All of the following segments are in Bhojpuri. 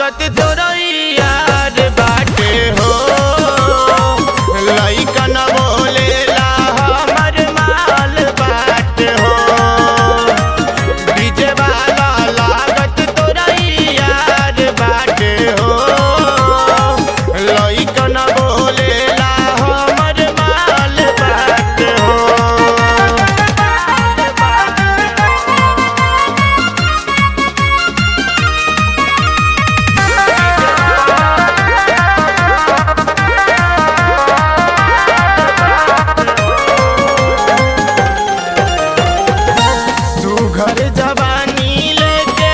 लागत तोरा यार बाटे हो। लइका न बोलेला हमर माल बाटे हो। डीजे वाला लागत तोरा यार बाटे हो। लइका न बोलेला हमर माल बाटे हो। घर जवानी लेके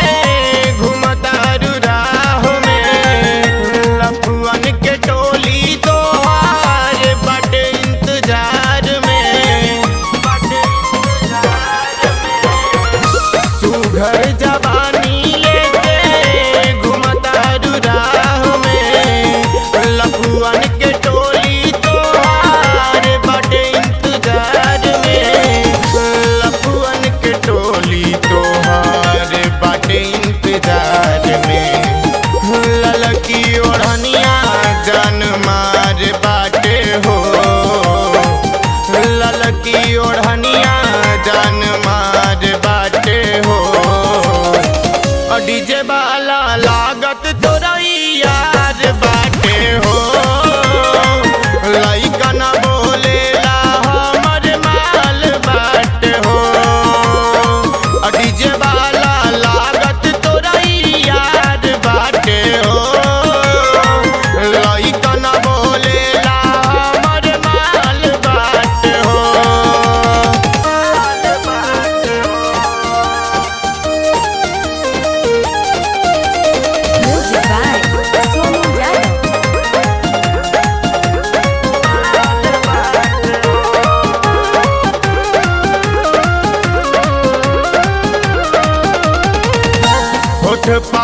घूमतारू राह में। लफुअन के टोली तोहार बाटे इंतजार में। सुघर जवानी लेके घूमतारू राह में। लफुअन के टोली तोहार बाटे इंतजार में। लफुअन के टोली तोहार बाटे इंतजार में। ललकी ओढ़निया जान मार बाटे हो। ललकी ओढ़निया जान मार बाटे हो। डीजे वाला लागत तोरा यार बाटे हो। लइका न बोलेला हमर माल बाटे हो। डीजे वाला लागत तोरा यार बाटे हो। लइका न बोलेला हमर माल बाटे हो। Music by Sonu Yadav. होठ पा